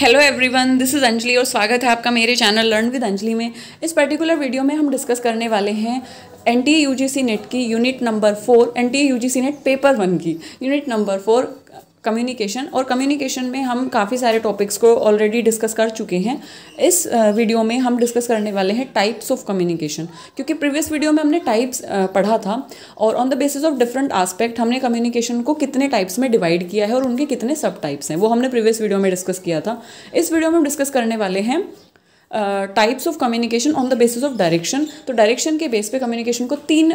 Hello everyone, this is Anjali और स्वागत है आपका मेरे चैनल लर्न विद अंजलि में। इस पर्टिकुलर वीडियो में हम डिस्कस करने वाले हैं एनटीए यूजीसी नेट की unit number 4, NTA UGC NET paper 1 की यूनिट नंबर 4 कम्युनिकेशन। और कम्युनिकेशन में हम काफ़ी सारे टॉपिक्स को ऑलरेडी डिस्कस कर चुके हैं। इस वीडियो में हम डिस्कस करने वाले हैं टाइप्स ऑफ कम्युनिकेशन, क्योंकि प्रीवियस वीडियो में हमने टाइप्स पढ़ा था और on the basis of different aspect हमने कम्युनिकेशन को कितने टाइप्स में डिवाइड किया है और उनके कितने सब टाइप्स हैं वो हमने प्रीवियस वीडियो में डिस्कस किया था। इस वीडियो में हम डिस्कस करने वाले हैं types of communication on the basis of direction. तो डायरेक्शन के बेस पे कम्युनिकेशन को 3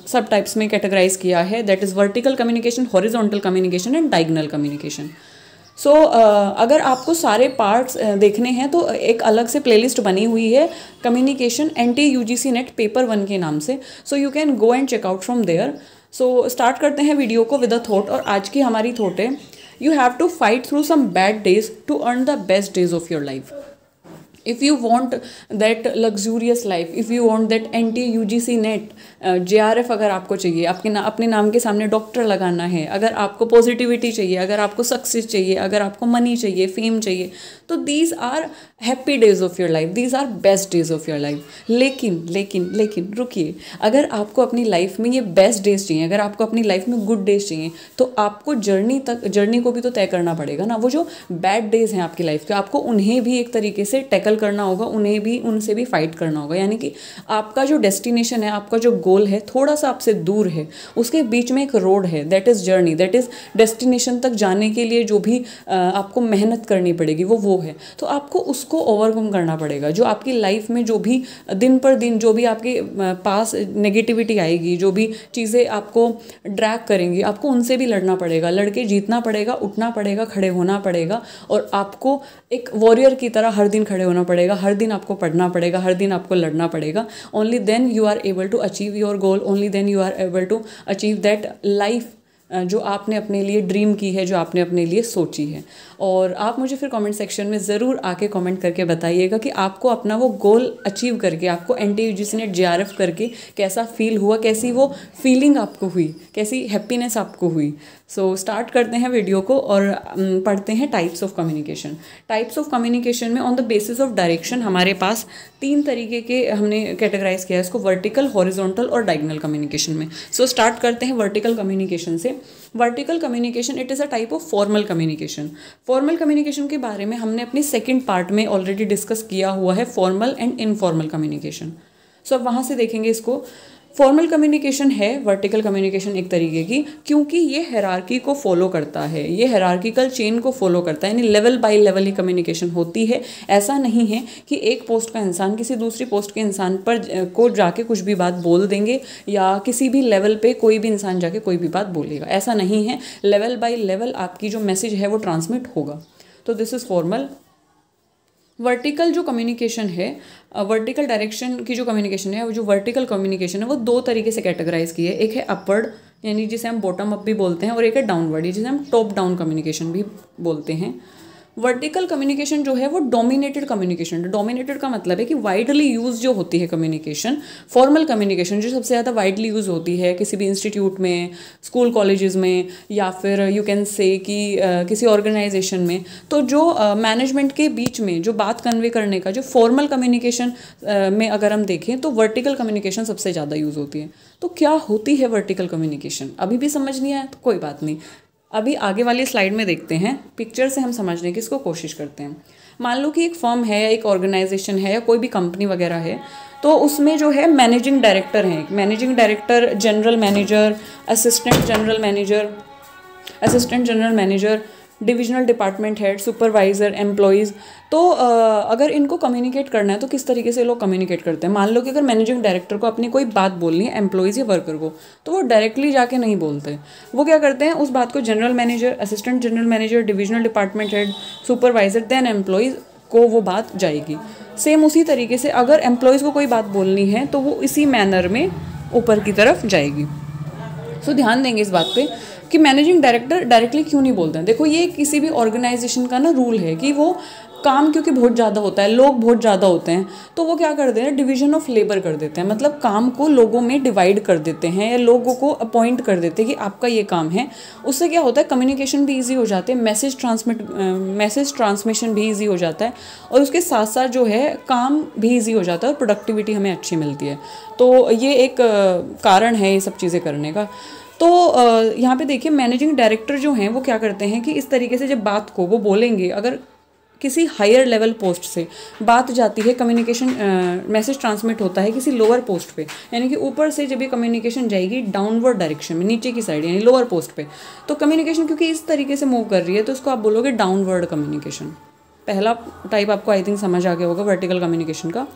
सब टाइप्स में कैटेगराइज किया है, that is vertical communication, horizontal communication and diagonal communication. So अगर आपको सारे पार्ट्स देखने हैं तो एक अलग से प्लेलिस्ट बनी हुई है communication NTA UGC NET paper 1 के नाम से। So you can go and check out from there. So start करते हैं वीडियो को विद अ थॉट। और आज की हमारी थॉट है, you have to fight through some bad days to earn the best days of your life. If you want that luxurious life, if you want that NTE UGC net JRF अगर आपको चाहिए, अपने नाम के सामने doctor लगाना है, अगर आपको पॉजिटिविटी चाहिए, अगर आपको सक्सेस चाहिए, अगर आपको मनी चाहिए, फेम चाहिए, तो these are happy days of your life, these are best days of your life. लेकिन रुकिए, अगर आपको अपनी लाइफ में ये बेस्ट डेज चाहिए, अगर आपको अपनी लाइफ में गुड डेज चाहिए, तो आपको जर्नी को भी तो तय करना पड़ेगा ना। वो जो बैड डेज हैं आपकी लाइफ के, आपको उन्हें भी एक तरीके से टैकल करना होगा, उनसे भी फाइट करना होगा। यानी कि आपका जो डेस्टिनेशन है, आपका जो गोल है, थोड़ा सा आपसे दूर है, उसके बीच में एक रोड है, that is journey, that is destination तक जाने के लिए जो भी आपको मेहनत करनी पड़ेगी वो है। तो आपको उसको ओवरकम करना पड़ेगा। जो आपकी लाइफ में जो भी दिन पर दिन जो भी आपके पास नेगेटिविटी आएगी, जो भी चीज़ें आपको ड्रैग करेंगी, आपको उनसे भी लड़ना पड़ेगा, लड़के जीतना पड़ेगा, उठना पड़ेगा, खड़े होना पड़ेगा। और आपको एक वॉरियर की तरह हर दिन खड़े होना पड़ेगा, हर दिन आपको पढ़ना पड़ेगा, हर दिन आपको लड़ना पड़ेगा। Only then you are able to achieve your goal, only then you are able to achieve that life जो आपने अपने लिए ड्रीम की है, जो आपने अपने लिए सोची है। और आप मुझे फिर कमेंट सेक्शन में ज़रूर आके कमेंट करके बताइएगा कि आपको अपना वो गोल अचीव करके, आपको एनटीए यूजीसी नेट JRF करके कैसा फील हुआ, कैसी वो फीलिंग आपको हुई, कैसी हैप्पीनेस आपको हुई। सो स्टार्ट करते हैं वीडियो को और पढ़ते हैं types of communication. Types of communication में on the basis of direction हमारे पास 3 तरीके के हमने कैटेगराइज किया है इसको, वर्टिकल, हॉरिजॉन्टल और डायगोनल कम्युनिकेशन में। सो स्टार्ट करते हैं वर्टिकल कम्युनिकेशन से। Vertical communication it is a type of formal communication. Formal communication के बारे में हमने अपने सेकंड पार्ट में ऑलरेडी डिस्कस किया हुआ है, फॉर्मल एंड इनफॉर्मल कम्युनिकेशन। सो अब वहाँ से देखेंगे इसको। फॉर्मल कम्युनिकेशन है वर्टिकल कम्युनिकेशन एक तरीके की, क्योंकि ये हायरार्की को फॉलो करता है, ये हायरार्किकल चेन को फॉलो करता है, यानी level by level he communication होती है। ऐसा नहीं है कि एक पोस्ट का इंसान किसी दूसरी पोस्ट के इंसान पर को जाके कुछ भी बात बोल देंगे, या किसी भी लेवल पे कोई भी इंसान जाके कोई भी बात बोलेगा, ऐसा नहीं है। लेवल बाय लेवल आपकी जो मैसेज है वो ट्रांसमिट होगा। तो दिस इज़ फॉर्मल। वर्टिकल जो कम्युनिकेशन है, वर्टिकल डायरेक्शन की जो कम्युनिकेशन है, वो जो वर्टिकल कम्युनिकेशन है वो 2 तरीके से कैटेगराइज की है। एक है अपवर्ड, यानी जिसे हम बॉटम अप भी बोलते हैं, और एक है डाउनवर्ड, जिसे हम टॉप डाउन कम्युनिकेशन भी बोलते हैं। वर्टिकल कम्युनिकेशन जो है वो डोमिनेटेड कम्युनिकेशन है। डोमिनेटेड का मतलब है कि वाइडली यूज जो होती है कम्युनिकेशन, फॉर्मल कम्युनिकेशन जो सबसे ज़्यादा वाइडली यूज होती है किसी भी इंस्टीट्यूट में, स्कूल कॉलेजेस में, या फिर यू कैन से कि किसी ऑर्गेनाइजेशन में। तो जो मैनेजमेंट के बीच में जो बात कन्वे करने का जो फॉर्मल कम्युनिकेशन में अगर हम देखें तो वर्टिकल कम्युनिकेशन सबसे ज़्यादा यूज़ होती है। तो क्या होती है वर्टिकल कम्युनिकेशन? अभी भी समझ नहीं आया तो कोई बात नहीं, अभी आगे वाली स्लाइड में देखते हैं, पिक्चर से हम समझने की इसको कोशिश करते हैं। मान लो कि एक फर्म है, एक ऑर्गेनाइजेशन है, या कोई भी कंपनी वगैरह है, तो उसमें जो है मैनेजिंग डायरेक्टर हैं, managing director, general manager, assistant general manager, divisional department head, supervisor, employees. तो अगर इनको कम्युनिकेट करना है तो किस तरीके से लोग कम्युनिकेट करते हैं? मान लो कि अगर मैनेजिंग डायरेक्टर को अपनी कोई बात बोलनी है एम्प्लॉयज़ या वर्कर को, तो वो डायरेक्टली जाके नहीं बोलते। वो क्या करते हैं, उस बात को general manager, assistant general manager, divisional department head, supervisor, then employees को वो बात जाएगी। सेम उसी तरीके से अगर एम्प्लॉयज़ को कोई बात बोलनी है तो वो इसी मैनर में ऊपर की तरफ जाएगी। सो ध्यान देंगे इस बात पे कि मैनेजिंग डायरेक्टर डायरेक्टली क्यों नहीं बोलते हैं। देखो, ये किसी भी ऑर्गेनाइजेशन का ना रूल है कि वो काम क्योंकि बहुत ज़्यादा होता है, लोग बहुत ज़्यादा होते हैं, तो वो क्या कर देते हैं, डिवीजन ऑफ लेबर कर देते हैं, मतलब काम को लोगों में डिवाइड कर देते हैं या लोगों को अपॉइंट कर देते हैं कि आपका ये काम है। उससे क्या होता है, कम्युनिकेशन भी ईजी हो जाते हैं, मैसेज ट्रांसमिशन भी ईजी हो जाता है, और उसके साथ साथ जो है काम भी ईजी हो जाता है और प्रोडक्टिविटी हमें अच्छी मिलती है। तो ये एक कारण है ये सब चीज़ें करने का। तो यहाँ पे देखिए मैनेजिंग डायरेक्टर जो हैं वो क्या करते हैं कि इस तरीके से जब बात को वो बोलेंगे, अगर किसी हायर लेवल पोस्ट से बात जाती है, कम्युनिकेशन मैसेज ट्रांसमिट होता है किसी लोअर पोस्ट पे, यानी कि ऊपर से जब ये कम्युनिकेशन जाएगी डाउनवर्ड डायरेक्शन में, नीचे की साइड यानी लोअर पोस्ट पे, तो कम्युनिकेशन क्योंकि इस तरीके से मूव कर रही है तो उसको आप बोलोगे डाउनवर्ड कम्युनिकेशन। पहला टाइप आपको आई थिंक समझ आ गया होगा वर्टिकल कम्युनिकेशन का।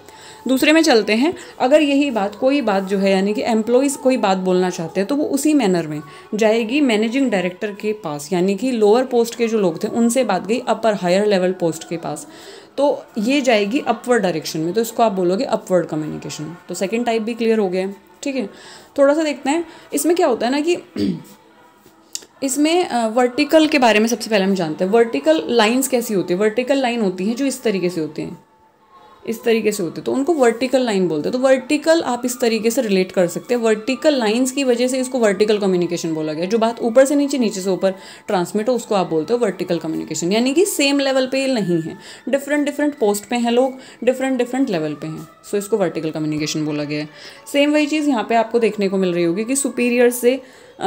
दूसरे में चलते हैं, अगर यही बात कोई बात जो है यानी कि एम्प्लॉयज़ कोई बात बोलना चाहते हैं तो वो उसी मैनर में जाएगी मैनेजिंग डायरेक्टर के पास, यानी कि लोअर पोस्ट के जो लोग थे उनसे बात गई अपर हायर लेवल पोस्ट के पास, तो ये जाएगी अपवर्ड डायरेक्शन में, तो इसको आप बोलोगे अपवर्ड कम्युनिकेशन। तो सेकेंड टाइप भी क्लियर हो गया है, ठीक है। थोड़ा सा देखते हैं इसमें क्या होता है ना कि इसमें वर्टिकल के बारे में सबसे पहले हम जानते हैं। वर्टिकल लाइंस कैसी होती है, वर्टिकल लाइन होती है जो इस तरीके से होती हैं, इस तरीके से होते हैं, तो उनको वर्टिकल लाइन बोलते हैं। तो वर्टिकल आप इस तरीके से रिलेट कर सकते हैं, वर्टिकल लाइंस की वजह से इसको वर्टिकल कम्युनिकेशन बोला गया। जो बात ऊपर से नीचे, नीचे से ऊपर ट्रांसमिट हो उसको आप बोलते हो वर्टिकल कम्युनिकेशन, यानी कि सेम लेवल पे नहीं है, डिफरेंट डिफरेंट पोस्ट पे हैं लोग, डिफरेंट डिफरेंट लेवल पे हैं, सो इसको वर्टिकल कम्युनिकेशन बोला गया है। सेम वही चीज़ यहाँ पे आपको देखने को मिल रही होगी कि सुपीरियर से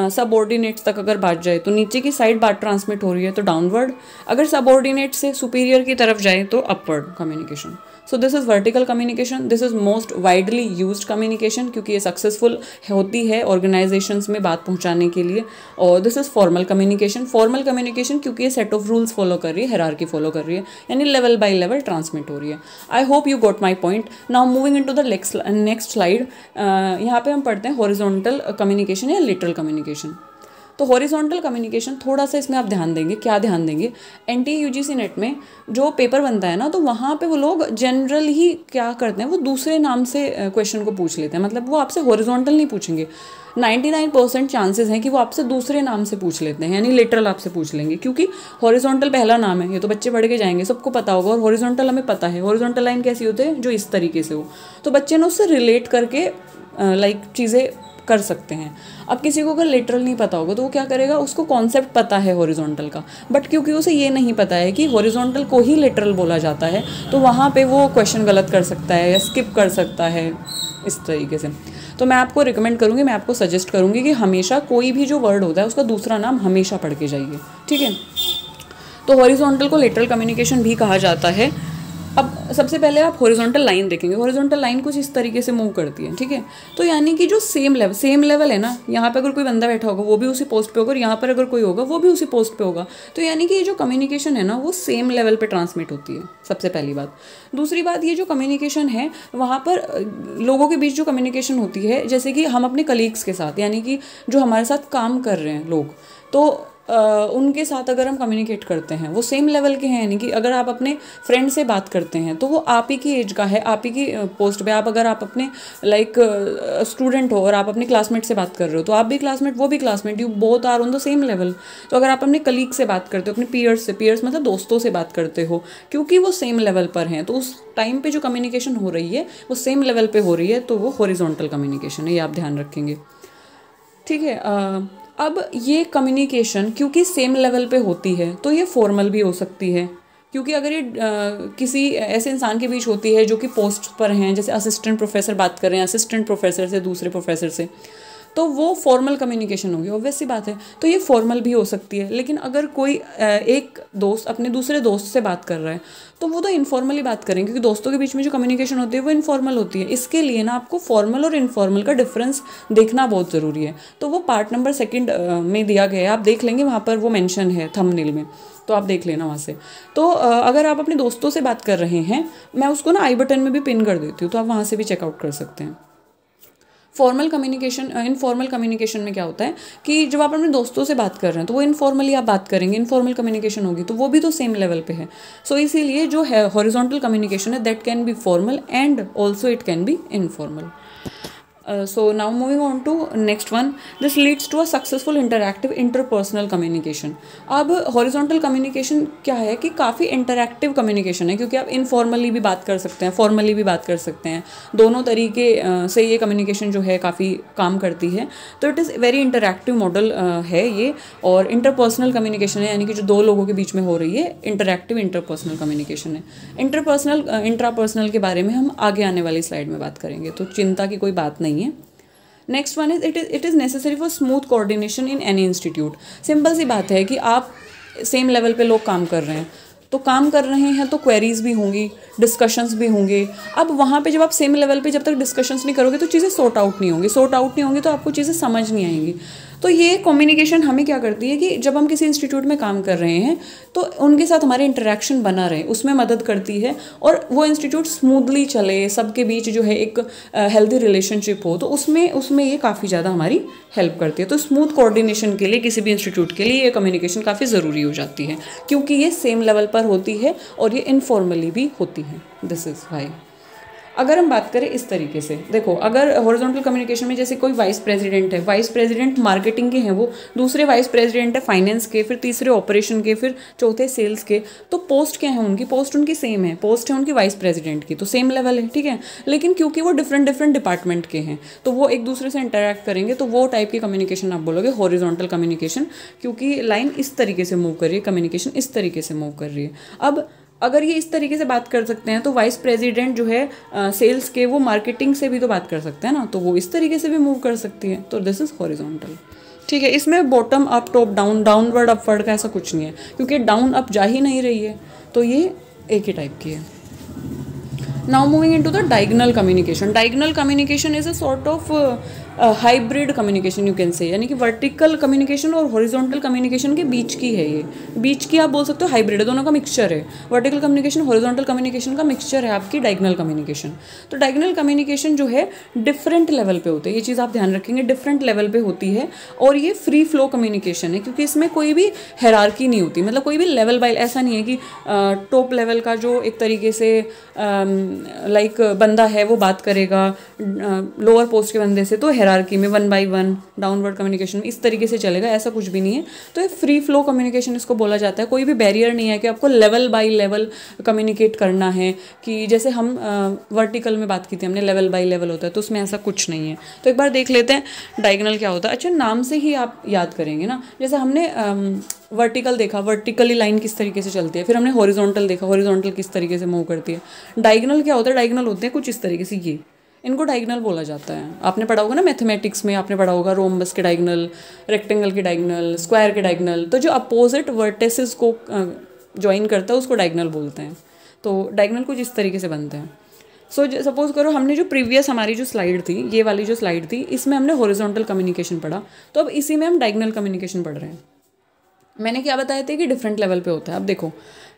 सबऑर्डिनेट्स तक अगर बात जाए तो नीचे की साइड बात ट्रांसमिट हो रही है तो डाउनवर्ड, अगर सबऑर्डिनेट से सुपीरियर की तरफ जाए तो upward communication. So this is vertical communication, this is most widely used communication क्योंकि ये सक्सेसफुल होती है ऑर्गेनाइजेशंस में बात पहुंचाने के लिए। और this is formal communication, formal communication क्योंकि ये सेट ऑफ रूल्स फॉलो कर रही है, हायरार्की फॉलो कर रही है, यानी लेवल बाय लेवल ट्रांसमिट हो रही है। I hope you got my point. Now moving in to the next slide, यहाँ पे हम पढ़ते हैं हॉरिजॉन्टल कम्युनिकेशन या लिटरल कम्युनिकेशन। तो हॉरिजॉन्टल कम्युनिकेशन थोड़ा सा इसमें आप ध्यान देंगे, क्या ध्यान देंगे, एनटीए यूजीसी नेट में जो पेपर बनता है ना तो वहाँ पे वो लोग जनरल ही क्या करते हैं, वो दूसरे नाम से क्वेश्चन को पूछ लेते हैं, मतलब वो आपसे हॉरिजॉन्टल नहीं पूछेंगे। 99% चांसेस हैं कि वो आपसे दूसरे नाम से पूछ लेते हैं, यानी लिटरल आपसे पूछ लेंगे, क्योंकि हॉरिजॉन्टल पहला नाम है, ये तो बच्चे पढ़ के जाएंगे, सबको पता होगा। और हॉरिजॉन्टल हमें पता है, हॉरिजॉन्टल लाइन कैसी होती है, जो इस तरीके से हो, तो बच्चे ने उससे रिलेट करके लाइक चीज़ें कर सकते हैं। अब किसी को अगर लिटरल नहीं पता होगा तो वो क्या करेगा, उसको कॉन्सेप्ट पता है हॉरिजॉन्टल का, बट क्योंकि उसे ये नहीं पता है कि हॉरिजॉन्टल को ही लिटरल बोला जाता है, तो वहाँ पे वो क्वेश्चन गलत कर सकता है या स्किप कर सकता है इस तरीके से। तो मैं आपको रिकमेंड करूँगी, मैं आपको सजेस्ट करूँगी कि हमेशा कोई भी जो वर्ड होता है उसका दूसरा नाम हमेशा पढ़ के जाइए, ठीक है। तो हॉरिजॉन्टल को लिटरल कम्युनिकेशन भी कहा जाता है। अब सबसे पहले आप हॉरिजॉन्टल लाइन देखेंगे, हॉरिजॉन्टल लाइन कुछ इस तरीके से मूव करती है, ठीक है। तो यानी कि जो सेम लेवल है ना, यहाँ पे अगर कोई बंदा बैठा होगा वो भी उसी पोस्ट पे होगा, और यहाँ पर अगर कोई होगा वो भी उसी पोस्ट पे होगा, तो यानी कि ये जो कम्युनिकेशन है ना वो सेम लेवल पे ट्रांसमिट होती है, सबसे पहली बात। दूसरी बात, ये जो कम्युनिकेशन है वहाँ पर लोगों के बीच जो कम्युनिकेशन होती है, जैसे कि हम अपने कलीग्स के साथ, यानी कि जो हमारे साथ काम कर रहे हैं लोग, तो उनके साथ अगर हम कम्युनिकेट करते हैं वो सेम लेवल के हैं, यानी कि अगर आप अपने फ्रेंड से बात करते हैं तो वो आप ही की एज का है, आप ही की पोस्ट पे। आप अगर आप अपने लाइक स्टूडेंट हो और आप अपने क्लासमेट से बात कर रहे हो, तो आप भी क्लासमेट, वो भी classmate, you both are on the same level. तो अगर आप अपने कलीग से बात करते हो, अपने पीयर्स से, पीयर्स मतलब दोस्तों से बात करते हो, क्योंकि वो सेम लेवल पर हैं, तो उस टाइम पे जो कम्युनिकेशन हो रही है वो सेम लेवल पे हो रही है, तो वो हॉरिजॉन्टल कम्युनिकेशन है, ये आप ध्यान रखेंगे, ठीक है। अब ये कम्युनिकेशन क्योंकि सेम लेवल पे होती है तो ये फॉर्मल भी हो सकती है, क्योंकि अगर ये किसी ऐसे इंसान के बीच होती है जो कि पोस्ट पर हैं, जैसे असिस्टेंट प्रोफेसर बात कर रहे हैं असिस्टेंट प्रोफेसर से दूसरे प्रोफेसर से, तो वो फॉर्मल कम्युनिकेशन होगी, ऑब्वियस सी बात है। तो ये फॉर्मल भी हो सकती है। लेकिन अगर कोई एक दोस्त अपने दूसरे दोस्त से बात कर रहा है तो वो तो इनफॉर्मली बात करेंगे, क्योंकि दोस्तों के बीच में जो कम्युनिकेशन होती है वो इनफॉर्मल होती है। इसके लिए ना आपको फॉर्मल और इनफॉर्मल का डिफरेंस देखना बहुत ज़रूरी है। तो वो पार्ट नंबर 2 में दिया गया है, आप देख लेंगे, वहाँ पर वो मेंशन है थंबनेल में, तो आप देख लेना वहाँ से। तो अगर आप अपने दोस्तों से बात कर रहे हैं, मैं उसको ना आई बटन में भी पिन कर देती हूँ, तो आप वहाँ से भी चेकआउट कर सकते हैं। फॉर्मल कम्युनिकेशन, इनफॉर्मल कम्युनिकेशन में क्या होता है कि जब आप अपने दोस्तों से बात कर रहे हैं तो वो इनफॉर्मली आप बात करेंगे, इनफॉर्मल कम्युनिकेशन होगी, तो वो भी तो सेम लेवल पे है। सो इसीलिए जो है हॉरिजॉन्टल कम्युनिकेशन है that can be formal and also it can be informal. So now moving on to next one, this leads to a successful interactive interpersonal communication. अब हॉरिजॉन्टल कम्युनिकेशन क्या है कि काफ़ी इंटरैक्टिव कम्युनिकेशन है, क्योंकि आप informally भी बात कर सकते हैं, फॉर्मली भी बात कर सकते हैं, दोनों तरीके से ये कम्युनिकेशन जो है काफ़ी काम करती है. तो it is very interactive model है ये, और इंटरपर्सनल कम्युनिकेशन है, यानी कि जो दो लोगों के बीच में हो रही है, इंटरैक्टिव इंटरपर्सनल कम्युनिकेशन है. इंटरपर्सनल इंट्रापर्सनल के बारे में हम आगे आने वाली स्लाइड में बात करेंगे, तो चिंता की कोई बात नहीं है. Next one is it is necessary for smooth coordination in any institute. Simple सी बात है कि आप सेम लेवल पे लोग काम कर रहे हैं, तो काम कर रहे हैं तो क्वेरीज भी होंगी, डिस्कशंस भी होंगे. अब वहाँ पे जब आप सेम लेवल पे जब तक डिस्कशंस नहीं करोगे तो चीज़ें सॉर्ट आउट नहीं होंगी तो आपको चीज़ें समझ नहीं आएंगी. तो ये कम्युनिकेशन हमें क्या करती है कि जब हम किसी इंस्टीट्यूट में काम कर रहे हैं तो उनके साथ हमारे इंटरेक्शन बना रहे, उसमें मदद करती है, और वो इंस्टीट्यूट स्मूथली चले, सबके बीच जो है एक हेल्दी रिलेशनशिप हो, तो उसमें ये काफ़ी ज़्यादा हमारी हेल्प करती है. तो स्मूथ कोऑर्डिनेशन के लिए किसी भी इंस्टीट्यूट के लिए ये कम्युनिकेशन काफ़ी ज़रूरी हो जाती है, क्योंकि ये सेम लेवल पर होती है और ये इनफॉर्मली भी होती है. This is why. अगर हम बात करें इस तरीके से, देखो, अगर हॉरिजॉन्टल कम्युनिकेशन में जैसे कोई वाइस प्रेसिडेंट है, वाइस प्रेसिडेंट मार्केटिंग के हैं, वो दूसरे वाइस प्रेसिडेंट है फाइनेंस के, फिर तीसरे ऑपरेशन के, फिर चौथे सेल्स के, तो पोस्ट क्या है उनकी, पोस्ट उनकी सेम है, पोस्ट है उनकी वाइस प्रेसिडेंट की, तो सेम लेवल है, ठीक है. लेकिन क्योंकि वो डिफरेंट डिफरेंट डिपार्टमेंट के हैं तो वो एक दूसरे से इंटरेक्ट करेंगे, तो वो टाइप की कम्युनिकेशन आप बोलोगे हॉरिजॉन्टल कम्युनिकेशन, क्योंकि लाइन इस तरीके से मूव कर रही है, कम्युनिकेशन इस तरीके से मूव कर रही है. अब अगर ये इस तरीके से बात कर सकते हैं तो वाइस प्रेसिडेंट जो है सेल्स के, वो मार्केटिंग से भी तो बात कर सकते हैं ना, तो वो इस तरीके से भी मूव कर सकती है. तो दिस इज़ हॉरिजॉन्टल, ठीक है. इसमें bottom up, top down, downward upward का ऐसा कुछ नहीं है, क्योंकि डाउन अप जा ही नहीं रही है, तो ये एक ही टाइप की है. Now moving into the diagonal communication. Diagonal communication is a sort of hybrid communication you can say, यानी कि वर्टिकल कम्युनिकेशन और हॉरिजॉन्टल कम्युनिकेशन के बीच की है ये, बीच की आप बोल सकते हो, हाइब्रिड है, दोनों का मिक्सचर है. वर्टिकल कम्युनिकेशन हॉरिजॉन्टल कम्युनिकेशन का मिक्सचर है आपकी डायगोनल कम्युनिकेशन. तो डायगोनल कम्युनिकेशन जो है डिफरेंट लेवल पे होते हैं, ये चीज़ आप ध्यान रखेंगे, डिफरेंट लेवल पे होती है, और ये फ्री फ्लो कम्युनिकेशन है, क्योंकि इसमें कोई भी हायरार्की नहीं होती, मतलब कोई भी लेवल बाय, ऐसा नहीं है कि टॉप लेवल का जो एक तरीके से लाइक बंदा है वो बात करेगा लोअर पोस्ट के बंदे से, तो हायरार्की में 1 by 1 डाउनवर्ड कम्युनिकेशन में इस तरीके से चलेगा, ऐसा कुछ भी नहीं है. तो ये फ्री फ्लो कम्युनिकेशन इसको बोला जाता है. कोई भी बैरियर नहीं है कि आपको लेवल बाय लेवल कम्युनिकेट करना है, कि जैसे हम वर्टिकल में बात की थी हमने, लेवल बाय लेवल होता है, तो उसमें ऐसा कुछ नहीं है. तो एक बार देख लेते हैं डायगोनल क्या होता है. अच्छा, नाम से ही आप याद करेंगे ना, जैसे हमने वर्टिकल देखा, वर्टिकली लाइन किस तरीके से चलती है, फिर हमने हॉरिजॉन्टल देखा, हॉरिजॉन्टल किस तरीके से मूव करती है. डायगोनल क्या होता है, डायगोनल होते हैं कुछ इस तरीके से, ये इनको डायगोनल बोला जाता है. आपने पढ़ा होगा ना मैथमेटिक्स में, आपने पढ़ा होगा रोम्बस के डायगोनल, रेक्टेंगल के डायगोनल, स्क्वायर के डायगोनल, तो जो अपोजिट वर्टेसेस को ज्वाइन करता है उसको डायगोनल बोलते हैं. तो डायगोनल कुछ इस तरीके से बनते हैं. सो सपोज करो हमने जो प्रीवियस हमारी जो स्लाइड थी, ये वाली जो स्लाइड थी, इसमें हमने हॉरिजॉन्टल कम्युनिकेशन पढ़ा, तो अब इसी में हम डायगोनल कम्युनिकेशन पढ़ रहे हैं. मैंने क्या बताया था कि डिफरेंट लेवल पे होता है. अब देखो,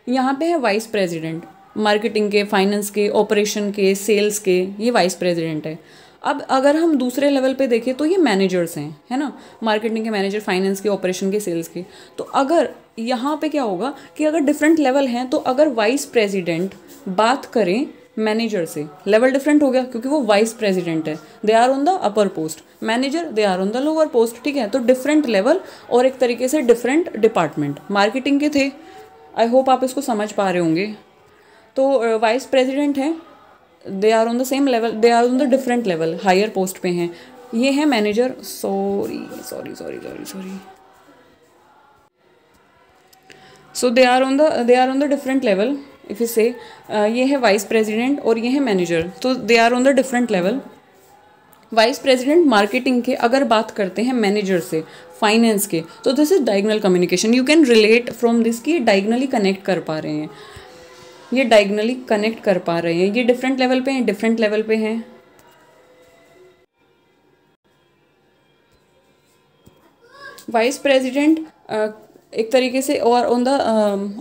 यहाँ पे है वाइस प्रेसिडेंट, मार्केटिंग के, फाइनेंस के, ऑपरेशन के, सेल्स के, ये वाइस प्रेसिडेंट है. अब अगर हम दूसरे लेवल पे देखें तो ये मैनेजर्स हैं, है ना, मार्केटिंग के मैनेजर, फाइनेंस के, ऑपरेशन के, सेल्स के. तो अगर यहाँ पे क्या होगा कि अगर डिफरेंट लेवल हैं, तो अगर वाइस प्रेसिडेंट बात करें मैनेजर से, लेवल डिफरेंट हो गया, क्योंकि वो वाइस प्रेसिडेंट है, they are on the upper post, manager they are on the lower post, ठीक है. तो डिफरेंट लेवल और एक तरीके से डिफरेंट डिपार्टमेंट. मार्केटिंग के थे, आई होप आप इसको समझ पा रहे होंगे. तो वाइस प्रेसिडेंट हैं, they are on the same level, they are on the different level, higher post पे हैं. ये है manager, sorry, so they are on the different level. If you say ये है वाइस प्रेसिडेंट और ये है मैनेजर, तो they are on the different level. Vice president marketing के अगर बात करते हैं मैनेजर से, फाइनेंस के, तो this is diagonal communication. You can relate from this कि डायगोनली कनेक्ट कर पा रहे हैं, ये डायगोनली कनेक्ट कर पा रहे हैं, ये डिफरेंट लेवल पे हैं, डिफरेंट लेवल पे हैं. वाइस प्रेसिडेंट एक तरीके से, और ऑन द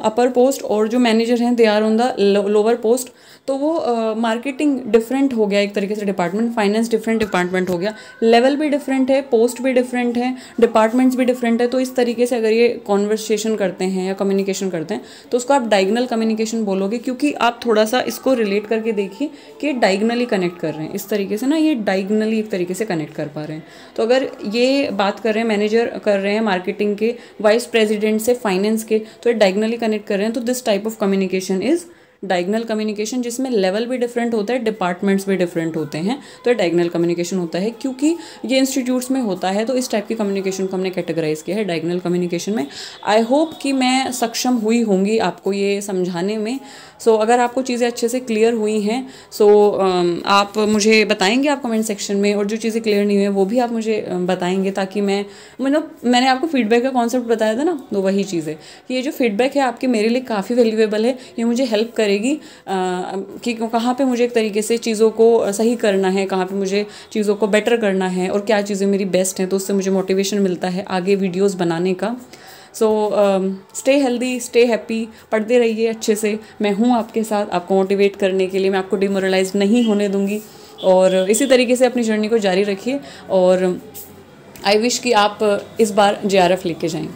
अपर पोस्ट, और जो मैनेजर हैं they are on the lower post. तो वो मार्केटिंग डिफरेंट हो गया एक तरीके से डिपार्टमेंट, फाइनेंस डिफरेंट डिपार्टमेंट हो गया, लेवल भी डिफरेंट है, पोस्ट भी डिफरेंट है, डिपार्टमेंट्स भी डिफरेंट है। तो इस तरीके से अगर ये कॉन्वर्सेशन करते हैं या कम्युनिकेशन करते हैं तो उसको आप डायगनल कम्युनिकेशन बोलोगे, क्योंकि आप थोड़ा सा इसको रिलेट करके देखिए कि डायगनली कनेक्ट कर रहे हैं, इस तरीके से ना ये डायगनली एक तरीके से कनेक्ट कर पा रहे हैं। तो अगर ये बात कर रहे हैं, मैनेजर कर रहे हैं मार्केटिंग के, वाइस प्रेसिडेंट से फाइनेंस के, तो ये डायगनली कनेक्ट कर रहे हैं। तो this type of communication is diagonal communication, जिसमें लेवल भी डिफरेंट होता है, डिपार्टमेंट्स भी डिफरेंट होते हैं, तो ये डायगनल कम्युनिकेशन होता है। क्योंकि ये इंस्टीट्यूट्स में होता है तो इस टाइप की कम्युनिकेशन को हमने कैटेगराइज किया है डायगनल कम्युनिकेशन में। आई होप कि मैं सक्षम हुई होंगी आपको ये समझाने में। सो अगर आपको चीज़ें अच्छे से क्लियर हुई हैं सो आप मुझे बताएंगे आप कमेंट सेक्शन में, और जो चीज़ें क्लियर नहीं हुई हैं वो भी आप मुझे बताएंगे, ताकि मैंने आपको फीडबैक का कॉन्सेप्ट बताया था ना, तो वही चीज़ है कि ये जो फीडबैक है आपके मेरे लिए काफ़ी वैल्यूएबल है। ये मुझे हेल्प करेगी कि कहाँ पे मुझे एक तरीके से चीज़ों को सही करना है, कहाँ पे मुझे चीज़ों को बेटर करना है, और क्या चीज़ें मेरी बेस्ट हैं। तो उससे मुझे मोटिवेशन मिलता है आगे वीडियोज़ बनाने का। So stay healthy, stay happy, पढ़ते रहिए अच्छे से। मैं हूँ आपके साथ, आपको मोटिवेट करने के लिए, मैं आपको डिमोरलाइज नहीं होने दूँगी। और इसी तरीके से अपनी जर्नी को जारी रखिए, और आई विश कि आप इस बार JRF लेके जाएं।